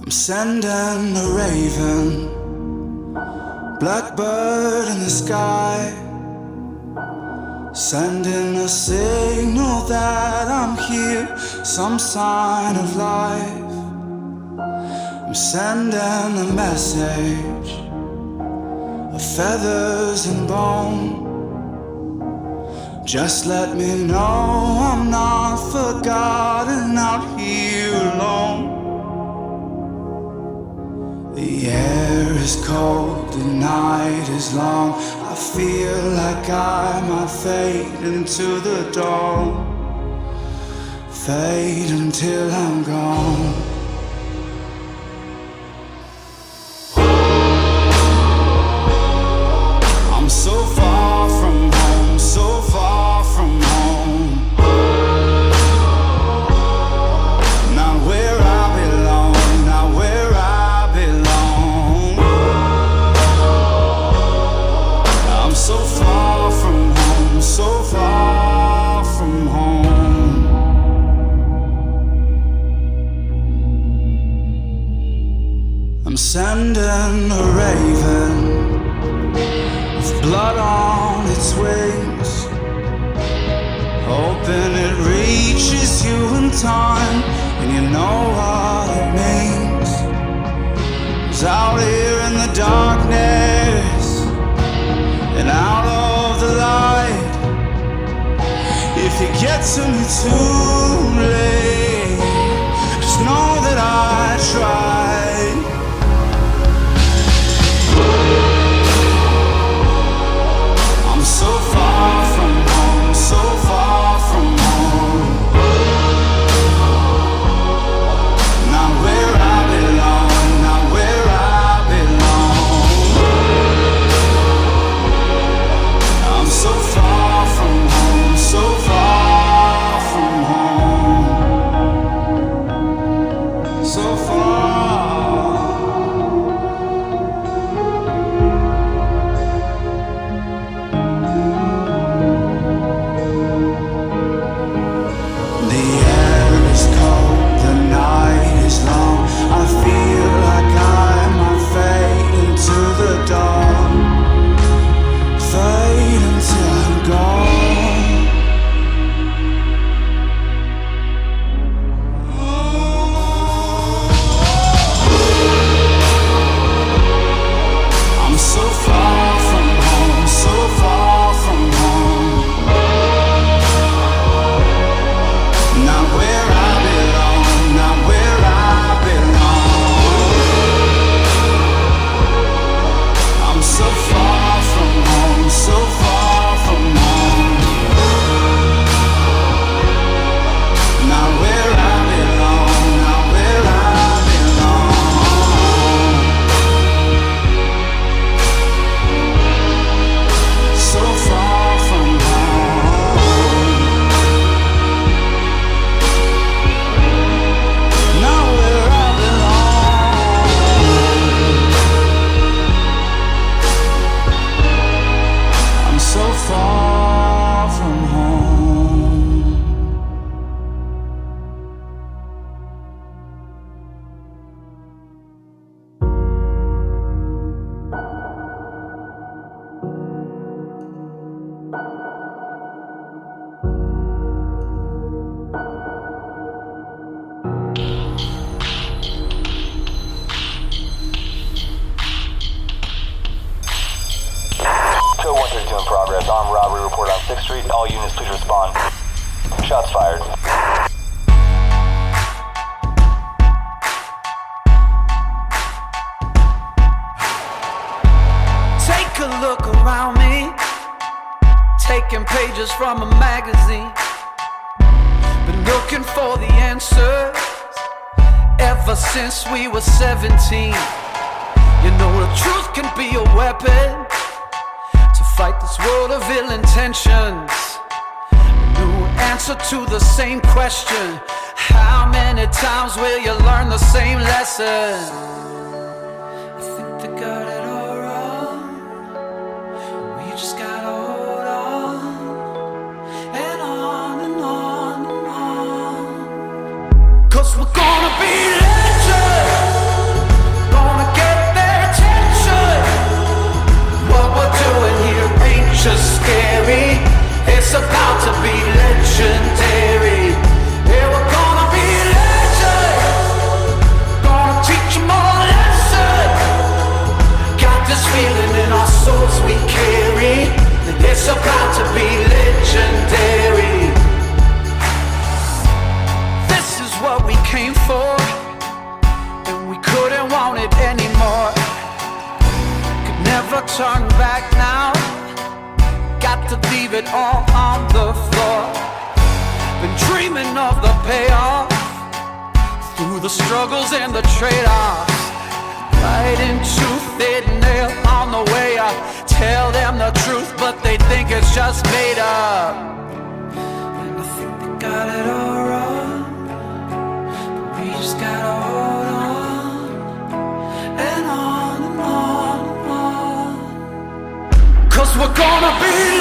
I'm sending a raven, blackbird in the sky, sending a signal that I'm here, some sign of life. I'm sending a message of feathers and bone. Just let me know I'm not forgotten out here alone. The air is cold, the night is long. I feel like I might fade into the dawn, fade until I'm gone. I'm so far from home, so far from home. Not where I belong, not where I belong. I'm so far from home, so far from home. I'm sending a raven, blood on its wings, hoping it reaches you in time, and you know what it means. 'Cause out here in the darkness and out of the light, if you get to me too late, just know that I tried. So far from home, so far from home. Not where I belong, not where I belong. I'm so far from home, so far from home. So far. I feel like I might fade into the dawn, fade until I'm gone. I'm so far from home, so far from home. Not where I belong, not where I so far from home, so far from home. Not where I belong, not where I belong. So far from home. Not where I belong. So far from home. In progress. Armed robbery report on 6th Street. All units, please respond. Shots fired. Take a look around me, taking pages from a magazine. Been looking for the answers ever since we were 17. You know the truth can be a weapon to fight this world of ill intentions. New answer to the same question. How many times will you learn the same lesson? I think they got it all wrong. We just gotta hold on and on and on and on. 'Cause we're gonna be legends. the struggles and the trade-offs. Fighting tooth and nail on the way up. Tell them the truth, but they think it's just made up. And I think they got it all wrong, but we just gotta hold on and on and on and on. 'Cause we're gonna be